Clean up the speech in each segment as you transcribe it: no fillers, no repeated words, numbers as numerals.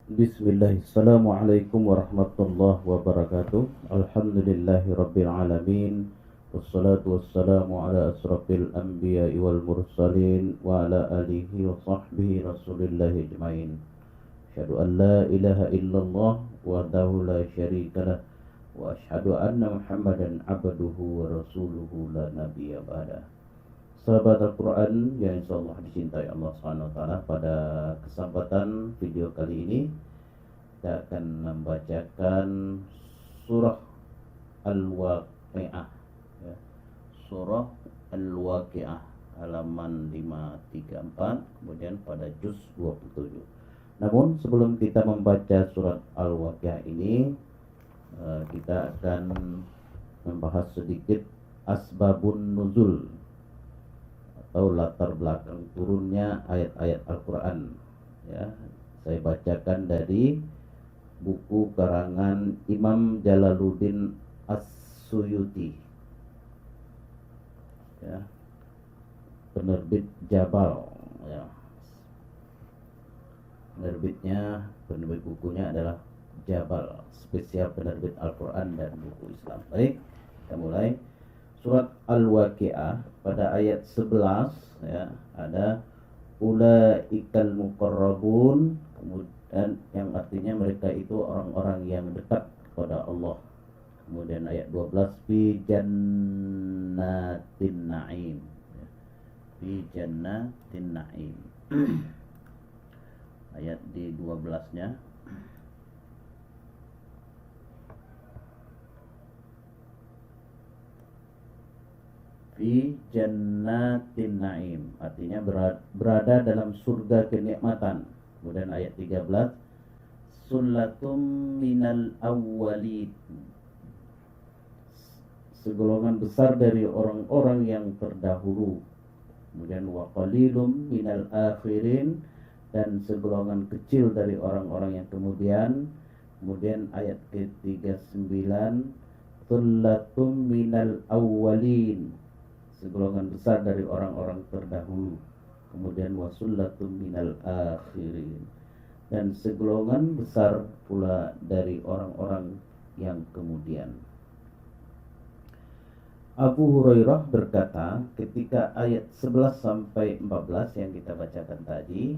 Bismillah, Assalamualaikum warahmatullahi wabarakatuh. Alhamdulillahi rabbil alamin. Wassalatu wassalamu ala asrafil anbiya'i wal mursalin wa ala alihi wa sahbihi rasulillahi ajma'in. Asyhadu an la ilaha illallah wahdahu la syarikalah wa asyhadu anna Muhammadan abduhu wa rasuluhu la nabiyya ba'dah. Sahabat Al-Quran yang insyaallah dicintai Allah SWT, pada kesempatan video kali ini kita akan membacakan surah Al-Waqi'ah, ya. Surah Al-Waqi'ah halaman 534, kemudian pada juz 27. Namun sebelum kita membaca surat Al-Waqi'ah ini, kita akan membahas sedikit asbabun nuzul atau latar belakang turunnya ayat-ayat Al-Quran, ya. Saya bacakan dari buku karangan Imam Jalaluddin As-Suyuti, ya, penerbit Jabal, ya. Penerbit bukunya adalah Jabal, spesial penerbit Al-Quran dan buku Islam. Baik, kita mulai. Surat Al-Waqi'ah pada ayat 11, ya, ada ulaikal muqarrabun, kemudian yang artinya mereka itu orang-orang yang dekat kepada Allah. Kemudian ayat 12, fi jannatin na'im, ya, fi jannatin na'im. Ayat di 12-nya, fi jannatin na'im, artinya berada dalam surga kenikmatan. Kemudian ayat 13, sullatum minal awwalin, segolongan besar dari orang-orang yang terdahulu. Kemudian wa qalilum minal akhirin, dan segolongan kecil dari orang-orang yang kemudian. Kemudian ayat ke-39, sullatum minal awwalin, segolongan besar dari orang-orang terdahulu. Kemudian wasullatun minal akhirin, dan segolongan besar pula dari orang-orang yang kemudian. Abu Hurairah berkata, ketika ayat 11 sampai 14 yang kita bacakan tadi,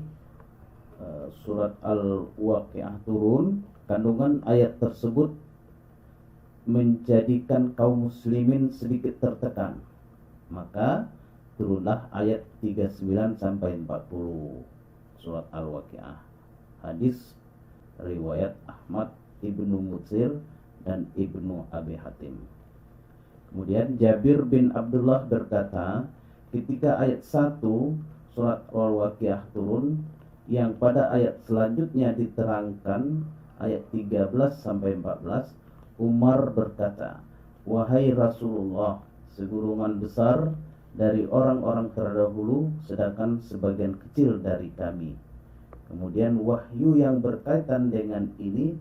surat Al-Waqi'ah turun, kandungan ayat tersebut menjadikan kaum muslimin sedikit tertekan. Maka turunlah ayat 39 sampai 40 surat Al-Waqi'ah. Hadis riwayat Ahmad, Ibnu Mutsir, dan Ibnu Abi Hatim. Kemudian Jabir bin Abdullah berkata, ketika ayat 1 surat Al-Waqi'ah turun, yang pada ayat selanjutnya diterangkan ayat 13 sampai 14, Umar berkata, wahai Rasulullah, segolongan besar dari orang-orang terdahulu, sedangkan sebagian kecil dari kami. Kemudian wahyu yang berkaitan dengan ini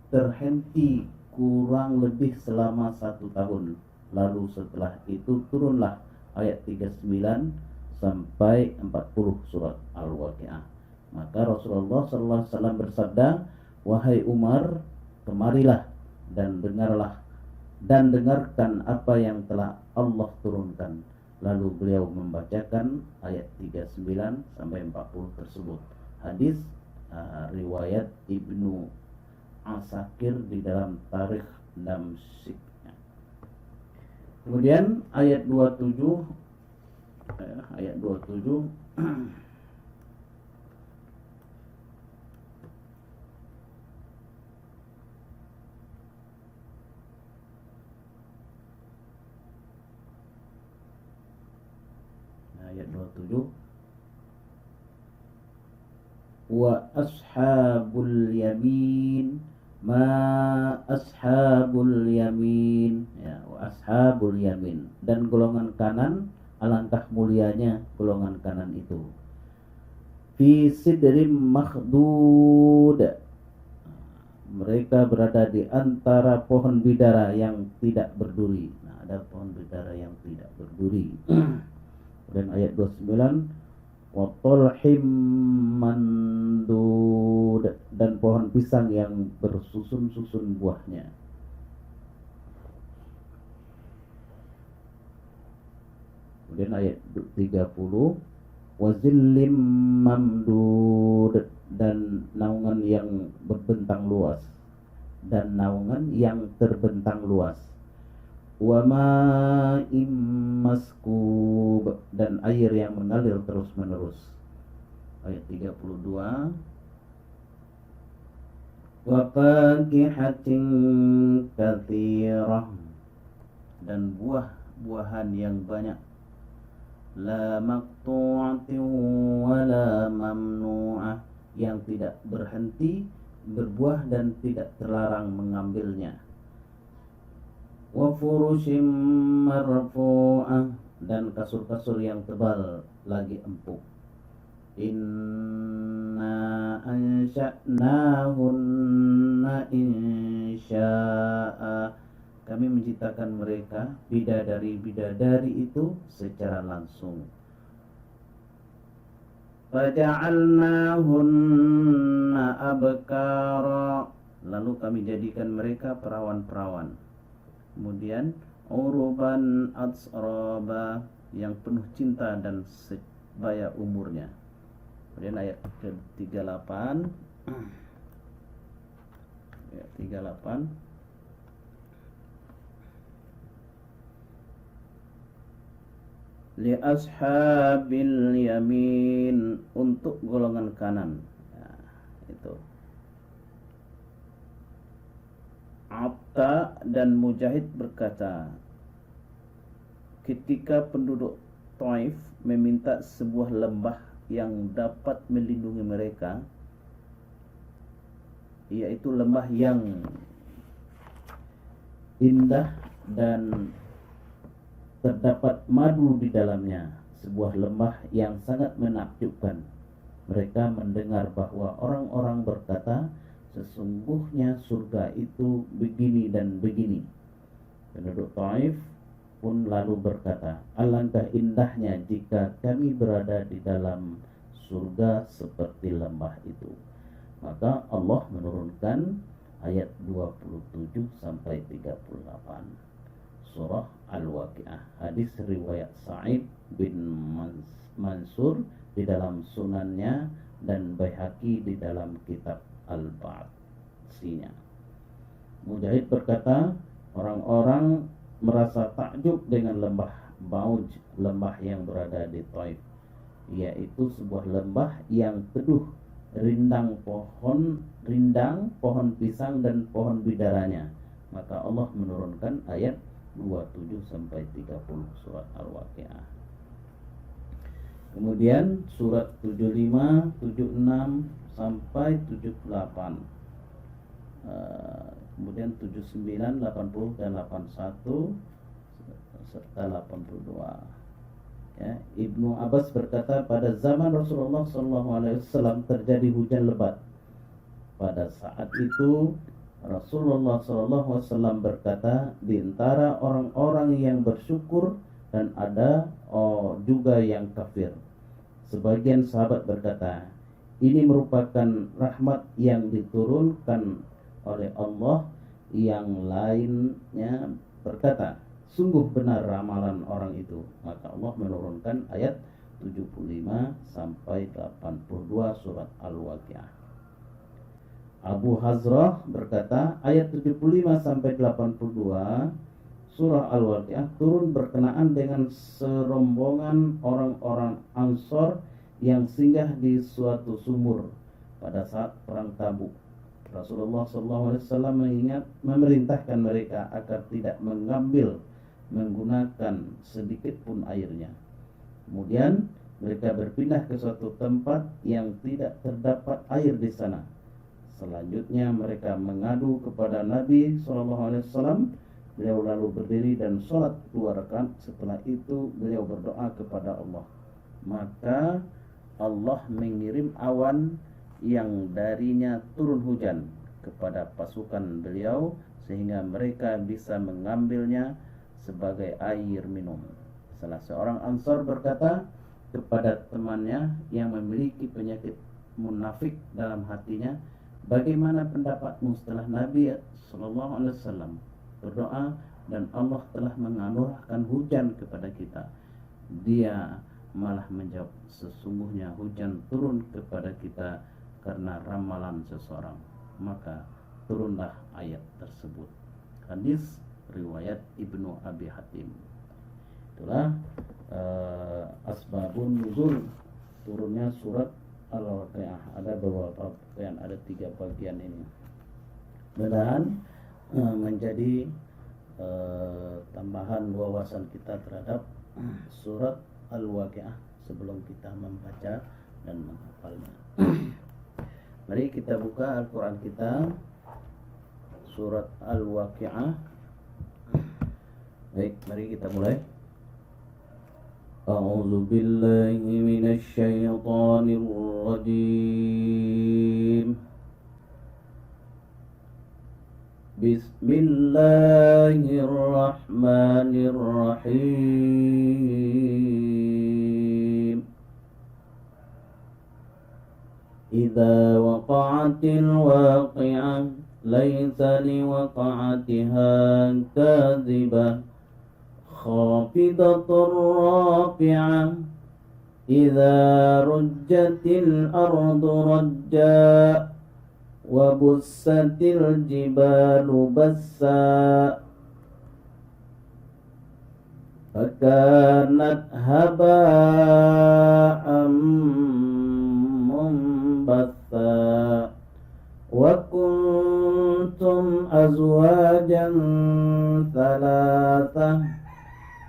terhenti kurang lebih selama 1 tahun. Lalu setelah itu turunlah ayat 39 sampai 40 surat Al-Waqi'ah. Maka Rasulullah SAW bersabda, wahai Umar, kemarilah dan dengarkan apa yang telah Allah turunkan. Lalu beliau membacakan ayat 39 sampai 40 tersebut. Hadis riwayat Ibnu Asakir di dalam Tarikh Damsyiknya. Kemudian ayat 27, ayat 27 ayat 27, wa ashabul yamin ma ashabul yamin, ya, wa ashabul yamin, dan golongan kanan, alangkah mulianya golongan kanan itu. Fi sidrim makhdud, mereka berada di antara pohon bidara yang tidak berduri. Nah, ada pohon bidara yang tidak berduri. Dan ayat 29, wa talhim mandud, dan pohon pisang yang bersusun-susun buahnya. Kemudian ayat 30, wazillim mamdud, dan naungan yang berbentang luas, dan naungan yang terbentang luas. Wa ma'im maskub, dan air yang mengalir terus-menerus. Ayat 32, wa fakihatin katsirah, dan buah-buahan yang banyak. La maqtu'atin wa la mamnu'ah, yang tidak berhenti berbuah dan tidak terlarang mengambilnya. Wa furushim marfu'ah, dan kasur-kasur yang tebal lagi empuk. Inna ansha'nahunna insya'a, kami menciptakan mereka bidadari-bidadari itu secara langsung. Faja'alnahunna abkara, lalu kami jadikan mereka perawan-perawan. Kemudian uruban atsraba, yang penuh cinta dan sebaya umurnya. Kemudian ayat ke-38, ayat 38, li ashabil yamin, untuk golongan kanan. Nah, itu. Atta dan Mujahid berkata, ketika penduduk Taif meminta sebuah lembah yang dapat melindungi mereka, yaitu lembah yang indah dan terdapat madu di dalamnya, sebuah lembah yang sangat menakjubkan. Mereka mendengar bahwa orang-orang berkata, sesungguhnya surga itu begini dan begini. Penduduk Taif pun lalu berkata, alangkah indahnya jika kami berada di dalam surga seperti lembah itu. Maka Allah menurunkan ayat 27 sampai 38. Surah Al-Waqi'ah. Hadis riwayat Sa'id bin Mansur di dalam sunannya dan Baihaqi di dalam kitab Al-Ba'tsinya. Mujahid berkata, orang-orang merasa takjub dengan lembah Bauj, lembah yang berada di Taif, yaitu sebuah lembah yang teduh, rindang pohon pisang dan pohon bidaranya. Maka Allah menurunkan ayat 27 sampai 30 surat Al-Waqi'ah. Kemudian surat 75, 76 sampai 78. Kemudian 79, 80 dan 81 serta 82. Ya, Ibnu Abbas berkata, pada zaman Rasulullah SAW terjadi hujan lebat. Pada saat itu Rasulullah SAW berkata, di antara orang-orang yang bersyukur dan ada juga yang kafir. Sebagian sahabat berkata, ini merupakan rahmat yang diturunkan oleh Allah. Yang lainnya berkata, sungguh benar ramalan orang itu. Maka Allah menurunkan ayat 75 sampai 82 surat Al-Waqi'ah. Abu Hazrah berkata, ayat 75 sampai 82 surah Al-Waqi'ah turun berkenaan dengan serombongan orang-orang Ansor yang singgah di suatu sumur pada saat perang Tabuk. Rasulullah SAW memerintahkan mereka agar tidak mengambil menggunakan sedikit pun airnya. Kemudian mereka berpindah ke suatu tempat yang tidak terdapat air di sana. Selanjutnya mereka mengadu kepada Nabi SAW. Beliau lalu berdiri dan sholat 2 rakaat. Setelah itu beliau berdoa kepada Allah. Maka Allah mengirim awan yang darinya turun hujan kepada pasukan beliau, sehingga mereka bisa mengambilnya sebagai air minum. Salah seorang Ansor berkata kepada temannya yang memiliki penyakit munafik dalam hatinya, Bagaimana pendapatmu setelah Nabi Sallallahu Alaihi Wasallam berdoa dan Allah telah menganugerahkan hujan kepada kita? Dia malah menjawab, sesungguhnya hujan turun kepada kita karena ramalan seseorang. Maka turunlah ayat tersebut. Hadis riwayat Ibnu Abi Hatim. Itulah asbabun nuzul turunnya surat Al-Waqiah. Ada beberapa bagian, ada 3 bagian ini. Mudah-mudahan menjadi tambahan wawasan kita terhadap surat Al-Waqiah sebelum kita membaca dan menghafalnya. Mari kita buka Al-Quran kita, surat Al-Waqiah. Baik, mari kita mulai. A'udzu billahi minasy syaithanir rajim. Bismillahirrahmanirrahim. Idza waqa'atil waqi'ah laisa liwaqa'atiha kadhibah khafidatur rafi'ah idza rujjatil ardu rajja wa bussatil jibalu bassa fakanat haba'an munbatha wa kuntum azwajan thalathah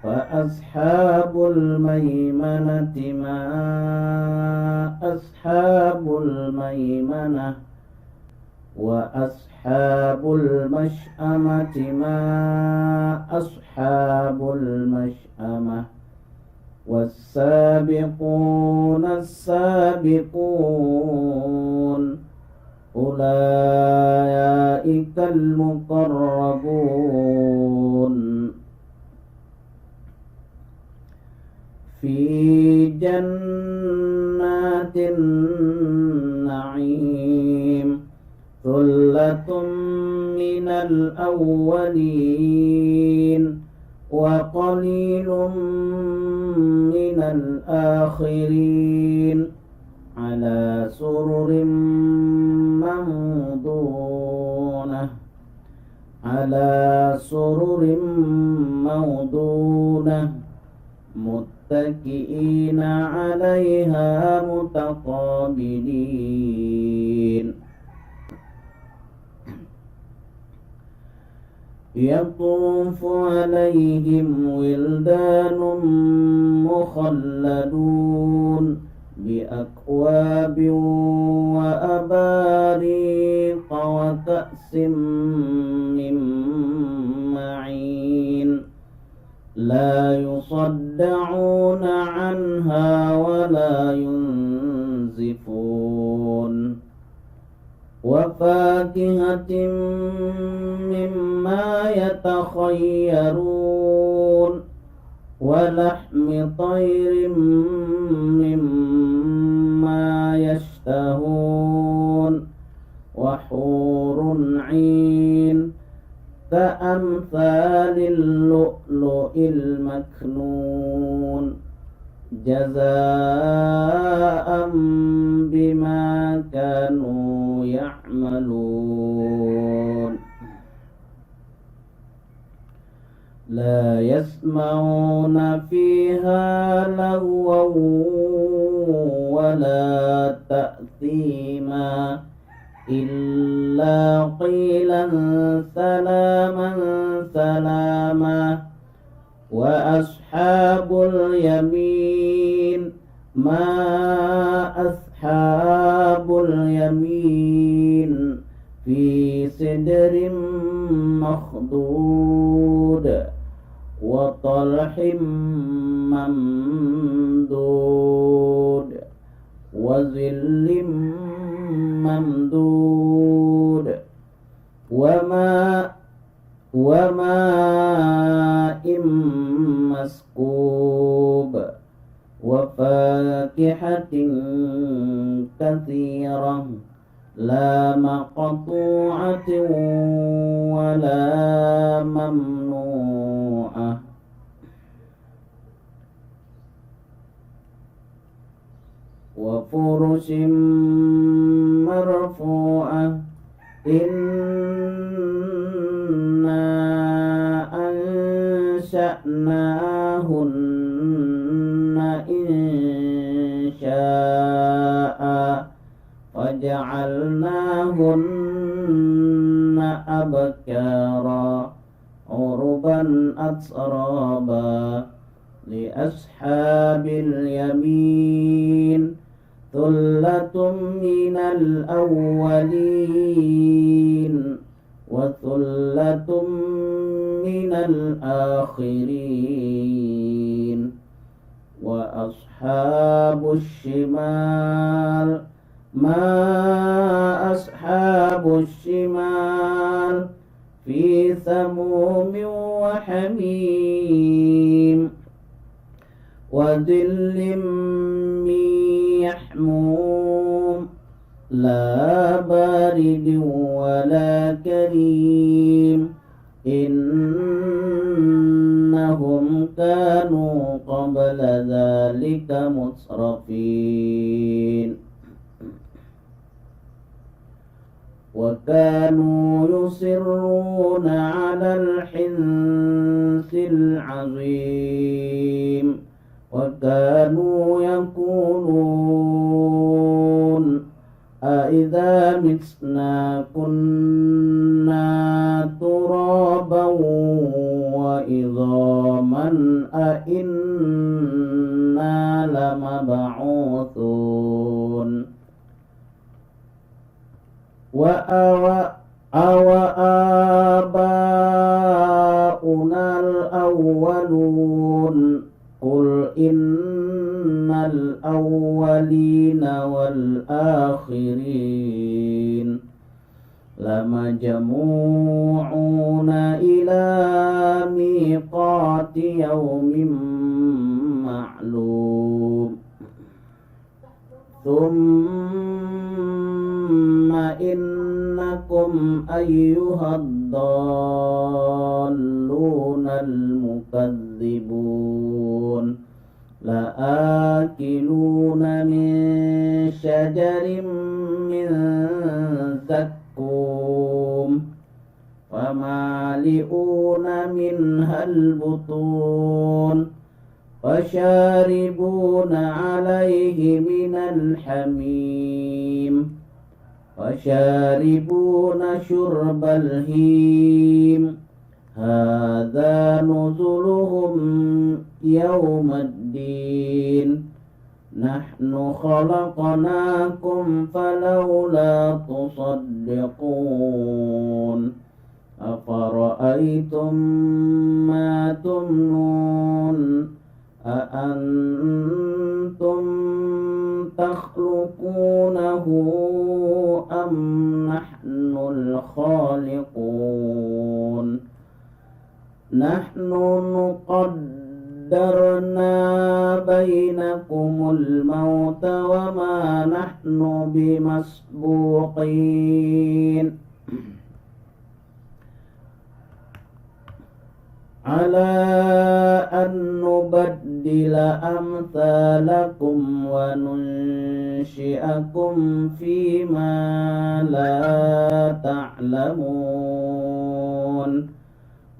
فأصحاب الميمنة ما أصحاب الميمنة وأصحاب المشأمة ما أصحاب المشأمة والسابقون السابقون أولئك المقربون في جنات النعيم ثلة من الأولين وقليل من الآخرين على سرر موضونة متكئين عليها متقابلين يطوف عليهم ولدان مخلدون بأكواب وأباريق وكأس من معين لا يصدعون عنها ولا ينزفون وفاكهة مما يتخيرون ولحم طير مما يشتهون وحور عين كأمثال اللؤلؤ المكنون جزاء بما كانوا يعملون لا يسمعون فيها لغوا ولا تأثيما إلا قيلا سلاما سلاما وأصحاب اليمين ما أصحاب اليمين في سدر مخضود وطلح ممدود وظل ممدود وماء مسكوب وفاكهة كثيرة لا مقطوعة ولا ممنوعة وفرش مرفوعة إنا أنشأناهن إنشاء فجعلناهن أبكارا عربا أترابا لأصحاب اليمين ثلة من الأولين وثلة من الآخرين وأصحاب الشمال ما أصحاب الشمال في سموم وحميم وظل من يحموم لا بارد ولا كريم إنهم كانوا قبل ذلك مترفين وكانوا يصرون على الحنث العظيم وكانوا يقولون أإذا متنا كنا ترابا وعظاما أإنا لمبعوثون وآباؤنا الأولون قل إن الأولين والآخرين لمجموعون إلى ميقات يوم معلوم ثم إنكم أيها الضالون المكذبون لآكلون من شجر من زقوم فمالئون منها البطون فشاربون عليه من الحميم فشاربون شرب الهيم هذا نزلهم يوم الدين نحن خلقناكم فلولا تصدقون أفرأيتم ما تمنون أأنتم تخلقونه أم نحن الخالقون نحن قدرنا بينكم الموت وما نحن بمسبوقين على أن نبدل أمثالكم وننشئكم فيما لا تعلمون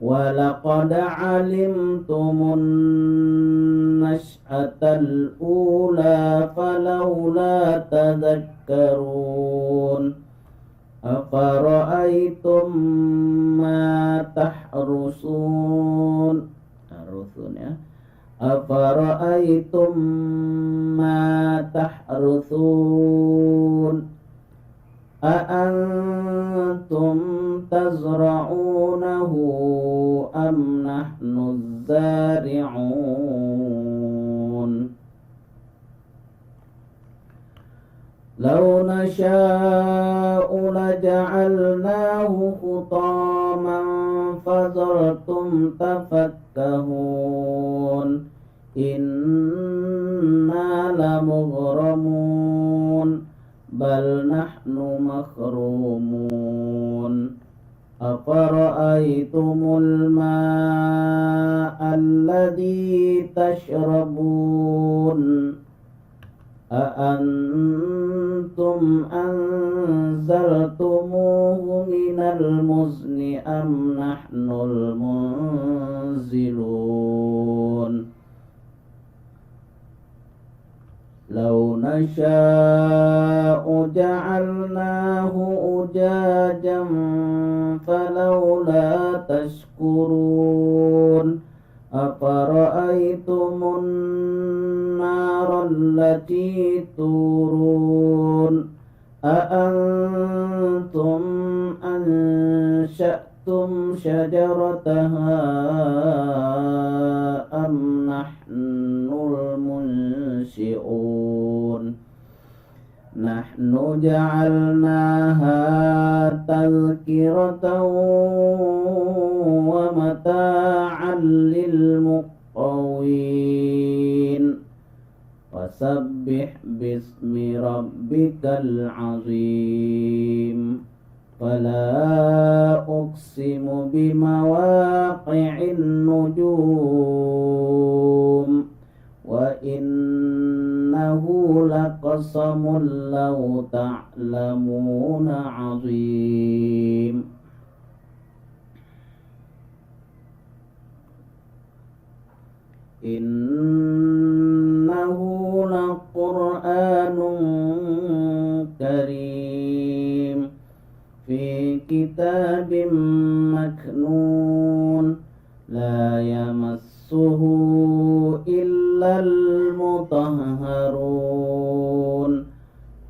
ولقد علمتم النشأة الأولى فلولا تذكرون أفرأيتم ما تحرثون أفرأيتم ما تحرثون أأنتم تزرعونه أم نحن الزارعون لو نشاء لجعلناه حطاما فظلتم تفكهون إنا لمغرمون بل نحن محرومون أفرأيتم الماء الذي تشربون أأنتم أنزلتموه من المزن أم نحن المنزلون لو نشاء جعلناه أجاجا فلولا تشكرون أفرأيتم النار التي تورون أأنتم أنشأتم شجرتها أم نحن المنشئون نحن جعلناها تذكرة ومتاعا للمقوين فسبح باسم ربك العظيم فلا أقسم بمواقع النجوم وإنه لقسم لو تعلمون عظيم إنه لقرآن كريم في كتاب مكنون لا يمسه إلا المطهرون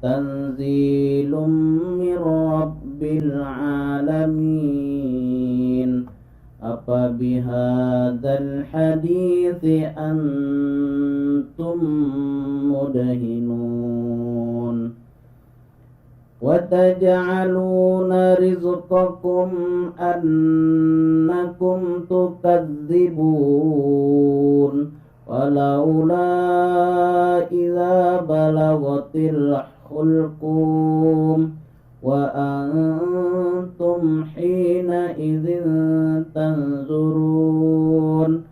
تنزيل من رب العالمين أفبهذا الحديث أنتم مدهنون وتجعلون رزقكم أنكم تكذبون ولولا إذا بلغت الحلقوم وأنتم حينئذ تنظرون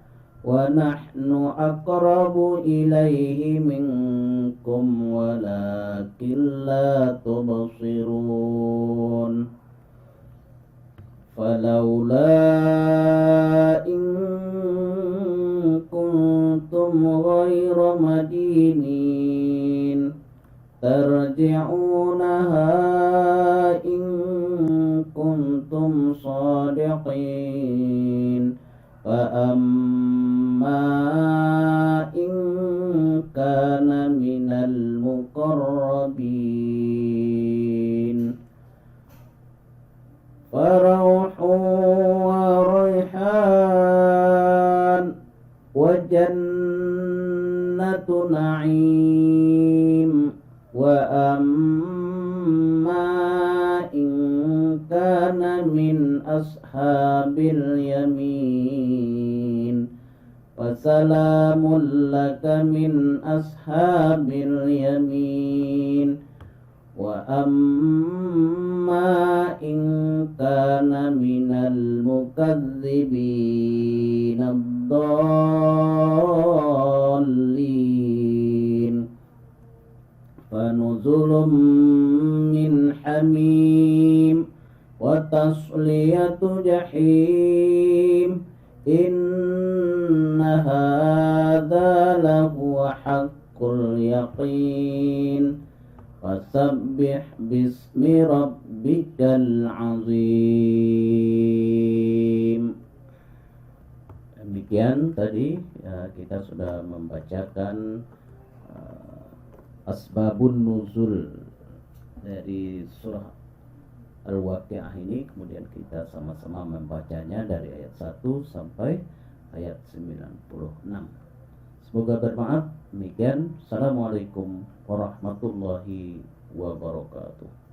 ونحن أقرب إليه منكم ولكن لا تبصرون فلولا إن كنتم غير مدينين ترجعونها إن كنتم صادقين فأما إن كان من المقربين فروح وريحان وجنة نعيم وأما إن كان من أصحاب اليمين فسلام لك من أصحاب اليمين وأما إن كان من المكذبين الضالين فنزل من حميم وتصلية جحيم إن هذا لهو حق اليقين فسبح باسم ربك العظيم. Demikian tadi ya, kita sudah membacakan asbabun nuzul dari surah Al-Waqi'ah ini, kemudian kita sama-sama membacanya dari ayat 1 sampai ayat 96. Semoga bermanfaat. Demikian, assalamualaikum warahmatullahi wabarakatuh.